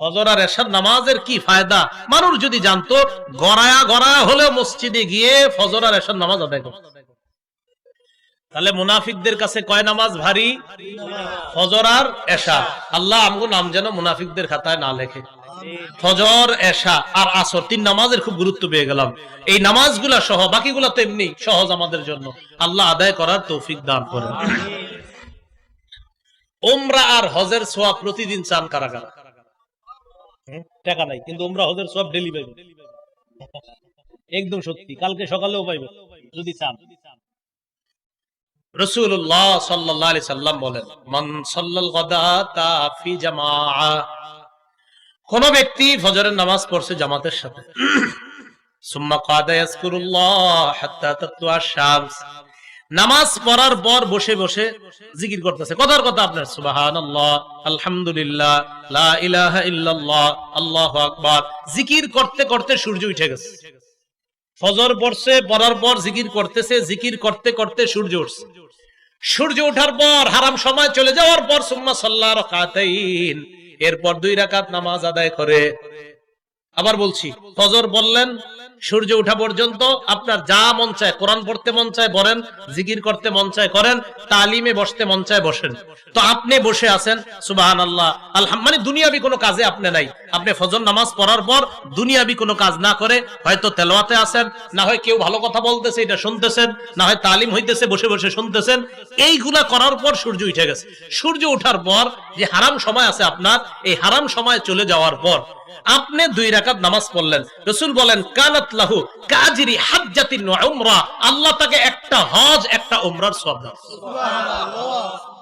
ফজর আর এশার নামাজের কি ফায়দা মানুষ যদি জানতো, গড়ায়া গড়ায়া হলেও মসজিদে গিয়ে ফজর আর এশার নামাজ আদায় করত। তাহলে মুনাফিকদের কাছে কয় নামাজ ভারী? ফজর আর এশা। আল্লাহ আমগো নাম যেন মুনাফিকদের খাতায় না লেখে। ফজর, এশা আর আসর, 3 নামাজের খুব গুরুত্ব পেয়ে গেলাম। এই নামাজগুলা সহ বাকিগুলা তো এমনি সহজ আমাদের জন্য, আল্লাহ আদায় করার তৌফিক দান করেন। উমরা আর হজের সওয়াব প্রতিদিন চান কারা কারা? টাকা নাই কিন্তু উমরা হজের সওয়াব ডেলি পাইবে, একদম সত্যি, কালকে সকালেও পাইবে যদি চান। রাসূলুল্লাহ সাল্লাল্লাহু আলাইহি সাল্লাম বলেন, মান সাল্লাল গাদাতা ফি জামাআ, কোন ব্যক্তি ফজরের নামাজ পড়ছে জামাতের সাথে, সুম্মা কাদা ইয়াজকুরুল্লাহ হাত্তা তাতলুআ শামস, নামাজ পড়ার পর বসে বসে জিকির করতেছে, কথার কথা আপনার সুবহানাল্লাহ, আলহামদুলিল্লাহ, লা ইলাহা ইল্লাল্লাহ, আল্লাহু আকবার, জিকির করতে করতে সূর্য উঠে গেছে। ফজর পড়ছে, পড়ার পর জিকির করতেছে, জিকির করতে করতে সূর্য উঠছে। সূর্য ওঠার পর হারাম সময় চলে যাওয়ার পর সুম্মা সাল্লা রাকাতাইন, এরপর 2 রাকাত নামাজ আদায় করে। আবার বলছি, ফজর বললেন, সূর্য ওঠা পর্যন্ত আপনার যা মন চায়, কোরআন পড়তে মন চায় পড়েন, জিকির করতে মন চায় করেন, তালিমে বসতে মন চায় বসেন। তো আপনি বসে আছেন, সুবহানাল্লাহ, আলহামদুলিল্লাহ, মানে দুনিয়াবি কোনো কাজে আপনি নাই। আপনি ফজর নামাজ পড়ার পর দুনিয়াবি কোনো কাজ না করে হয়তো তেলাওয়াতে আছেন, না হয় কেউ ভালো কথা বলতেছে এটা শুনতেছেন, না হয় তালিম হইতেছে বসে বসে শুনতেছেন। এইগুলা করার পর সূর্য উঠে গেছে। সূর্য ওঠার পর যে হারাম সময় আছে আপনার, এই হারাম সময় চলে যাওয়ার পর আপনি 2 রাকাত নামাজ পড়লেন। রাসূল বলেন, কানাত লাহু কাজরি হাজ্জাতিন ওয়া উমরা, আল্লাহ তাকে একটা হজ একটা উমরার সওয়াব দেন। সুবহানাল্লাহ।